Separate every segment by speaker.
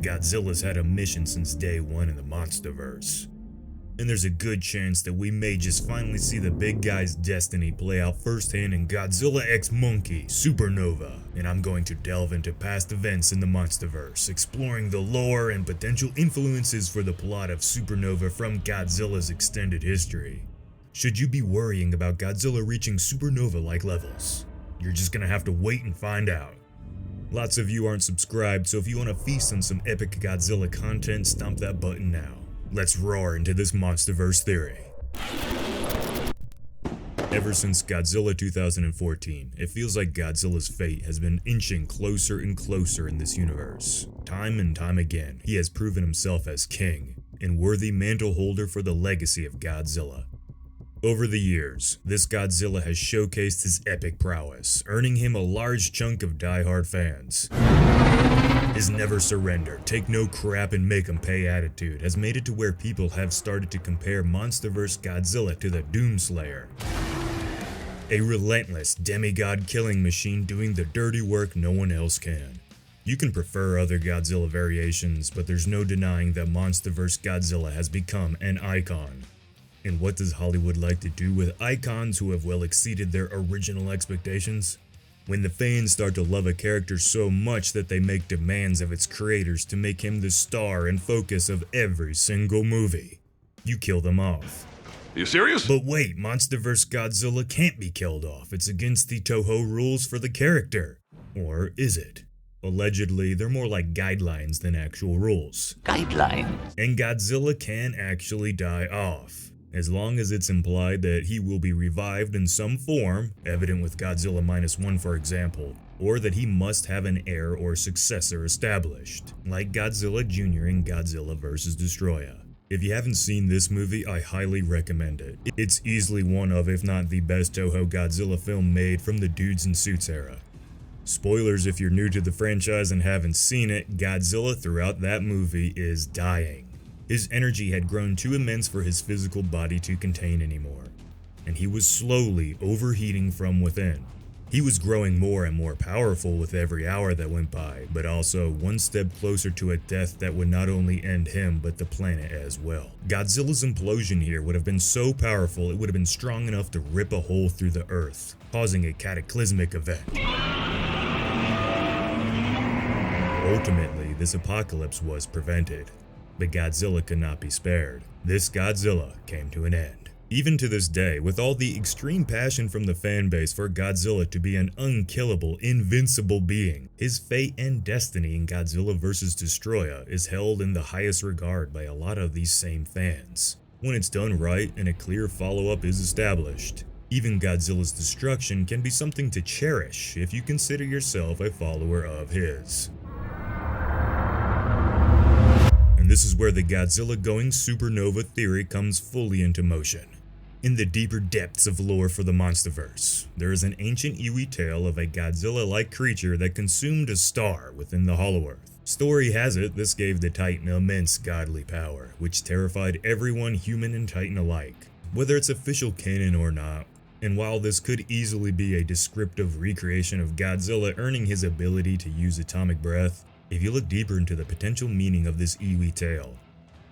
Speaker 1: Godzilla's had a mission since day one in the Monsterverse. And there's a good chance that we may just finally see the big guy's destiny play out firsthand in Godzilla X Kong Supernova. And I'm going to delve into past events in the Monsterverse, exploring the lore and potential influences for the plot of Supernova from Godzilla's extended history. Should you be worrying about Godzilla reaching supernova-like levels? You're just gonna have to wait and find out. Lots of you aren't subscribed, so if you want to feast on some epic Godzilla content, stomp that button now. Let's roar into this Monsterverse theory. Ever since Godzilla 2014, it feels like Godzilla's fate has been inching closer and closer in this universe. Time and time again, he has proven himself as king and worthy mantle holder for the legacy of Godzilla. Over the years, this Godzilla has showcased his epic prowess, earning him a large chunk of die-hard fans. His never surrender, take no crap and make 'em pay attitude has made it to where people have started to compare Monsterverse Godzilla to the Doomslayer. A relentless demigod killing machine doing the dirty work no one else can. You can prefer other Godzilla variations, but there's no denying that Monsterverse Godzilla has become an icon. And what does Hollywood like to do with icons who have well exceeded their original expectations? When the fans start to love a character so much that they make demands of its creators to make him the star and focus of every single movie, you kill them off.
Speaker 2: Are you serious?
Speaker 1: But wait, Monsterverse Godzilla can't be killed off. It's against the Toho rules for the character. Or is it? Allegedly, they're more like guidelines than actual rules.
Speaker 3: Guideline.
Speaker 1: And Godzilla can actually die off, as long as it's implied that he will be revived in some form, evident with Godzilla -1 for example, or that he must have an heir or successor established, like Godzilla Jr. in Godzilla vs. Destoroyah. If you haven't seen this movie, I highly recommend it. It's easily one of, if not the best Toho Godzilla film made from the dudes in suits era. Spoilers if you're new to the franchise and haven't seen it, Godzilla throughout that movie is dying. His energy had grown too immense for his physical body to contain anymore, and he was slowly overheating from within. He was growing more and more powerful with every hour that went by, but also one step closer to a death that would not only end him but the planet as well. Godzilla's implosion here would have been so powerful it would have been strong enough to rip a hole through the earth, causing a cataclysmic event. Ultimately, this apocalypse was prevented. But Godzilla could not be spared. This Godzilla came to an end. Even to this day, with all the extreme passion from the fanbase for Godzilla to be an unkillable, invincible being, his fate and destiny in Godzilla vs. Destoroyah is held in the highest regard by a lot of these same fans. When it's done right and a clear follow-up is established, even Godzilla's destruction can be something to cherish if you consider yourself a follower of his. This is where the Godzilla going supernova theory comes fully into motion. In the deeper depths of lore for the Monsterverse, there is an ancient Iwi tale of a Godzilla-like creature that consumed a star within the Hollow Earth. Story has it this gave the Titan immense godly power, which terrified everyone, human and Titan alike, whether it's official canon or not. And while this could easily be a descriptive recreation of Godzilla earning his ability to use atomic breath, if you look deeper into the potential meaning of this Iwi tale,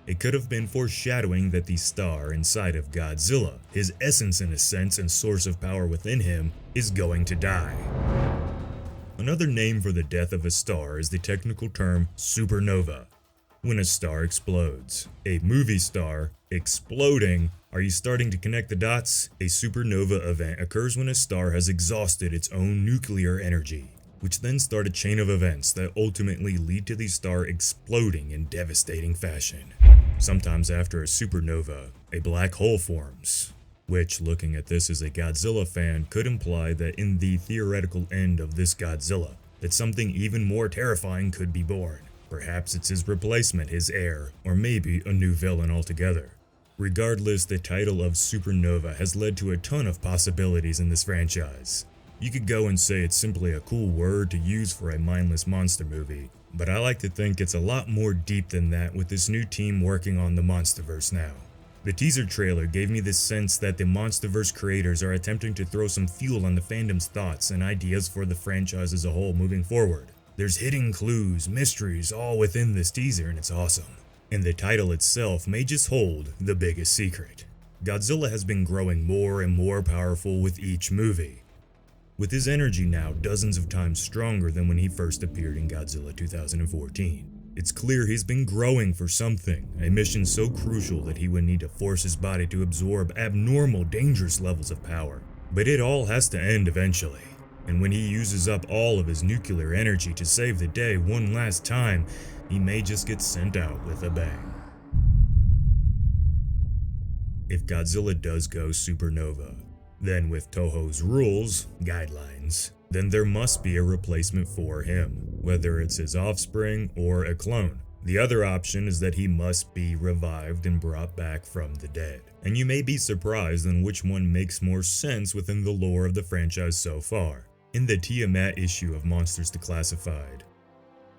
Speaker 1: it could have been foreshadowing that the star inside of Godzilla, his essence in a sense and source of power within him, is going to die. Another name for the death of a star is the technical term supernova. When a star explodes. A movie star exploding. Are you starting to connect the dots? A supernova event occurs when a star has exhausted its own nuclear energy, which then start a chain of events that ultimately lead to the star exploding in devastating fashion. Sometimes after a supernova, a black hole forms, which, looking at this as a Godzilla fan, could imply that in the theoretical end of this Godzilla, that something even more terrifying could be born. Perhaps it's his replacement, his heir, or maybe a new villain altogether. Regardless, the title of Supernova has led to a ton of possibilities in this franchise. You could go and say it's simply a cool word to use for a mindless monster movie, but I like to think it's a lot more deep than that with this new team working on the Monsterverse now. The teaser trailer gave me this sense that the Monsterverse creators are attempting to throw some fuel on the fandom's thoughts and ideas for the franchise as a whole moving forward. There's hidden clues, mysteries all within this teaser, and it's awesome. And the title itself may just hold the biggest secret. Godzilla has been growing more and more powerful with each movie, with his energy now dozens of times stronger than when he first appeared in Godzilla 2014. It's clear he's been growing for something, a mission so crucial that he would need to force his body to absorb abnormal, dangerous levels of power. But it all has to end eventually, and when he uses up all of his nuclear energy to save the day one last time, he may just get sent out with a bang. If Godzilla does go supernova, then with Toho's rules, guidelines, then there must be a replacement for him, whether it's his offspring or a clone. The other option is that he must be revived and brought back from the dead. And you may be surprised on which one makes more sense within the lore of the franchise so far. In the Tiamat issue of Monsters Declassified,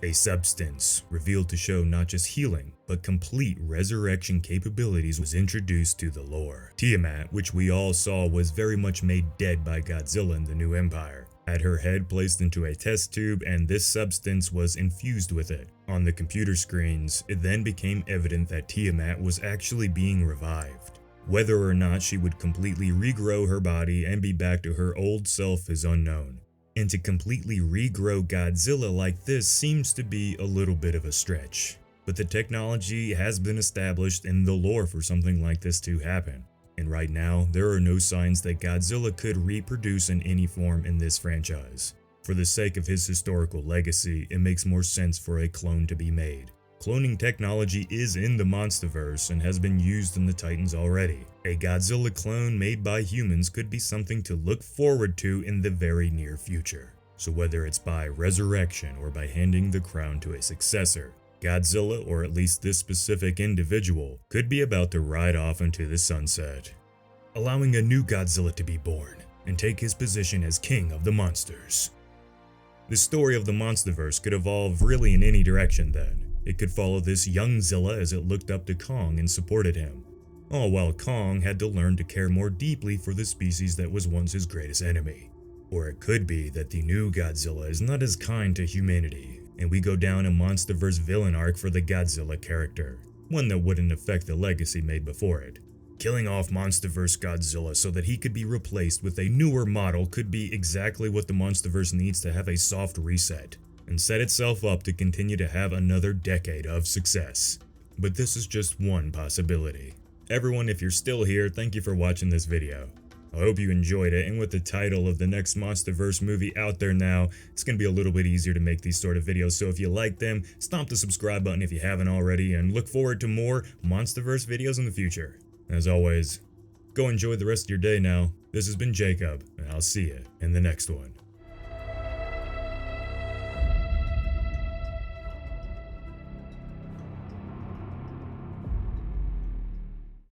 Speaker 1: a substance revealed to show not just healing, but complete resurrection capabilities was introduced to the lore. Tiamat, which we all saw was very much made dead by Godzilla in the New Empire, had her head placed into a test tube and this substance was infused with it. On the computer screens, it then became evident that Tiamat was actually being revived. Whether or not she would completely regrow her body and be back to her old self is unknown. And to completely regrow Godzilla like this seems to be a little bit of a stretch. But the technology has been established in the lore for something like this to happen. And right now, there are no signs that Godzilla could reproduce in any form in this franchise. For the sake of his historical legacy, it makes more sense for a clone to be made. Cloning technology is in the Monsterverse and has been used in the Titans already. A Godzilla clone made by humans could be something to look forward to in the very near future. So whether it's by resurrection or by handing the crown to a successor, Godzilla, or at least this specific individual, could be about to ride off into the sunset, allowing a new Godzilla to be born and take his position as king of the monsters. The story of the Monsterverse could evolve really in any direction then. It could follow this young Zilla as it looked up to Kong and supported him, all while Kong had to learn to care more deeply for the species that was once his greatest enemy. Or it could be that the new Godzilla is not as kind to humanity, and we go down a Monsterverse villain arc for the Godzilla character, one that wouldn't affect the legacy made before it. Killing off Monsterverse Godzilla so that he could be replaced with a newer model could be exactly what the Monsterverse needs to have a soft reset, and set itself up to continue to have another decade of success. But this is just one possibility. Everyone, if you're still here, thank you for watching this video. I hope you enjoyed it, and with the title of the next Monsterverse movie out there now, it's going to be a little bit easier to make these sort of videos, so if you like them, stomp the subscribe button if you haven't already, and look forward to more Monsterverse videos in the future. As always, go enjoy the rest of your day now. This has been Jacob, and I'll see you in the next one.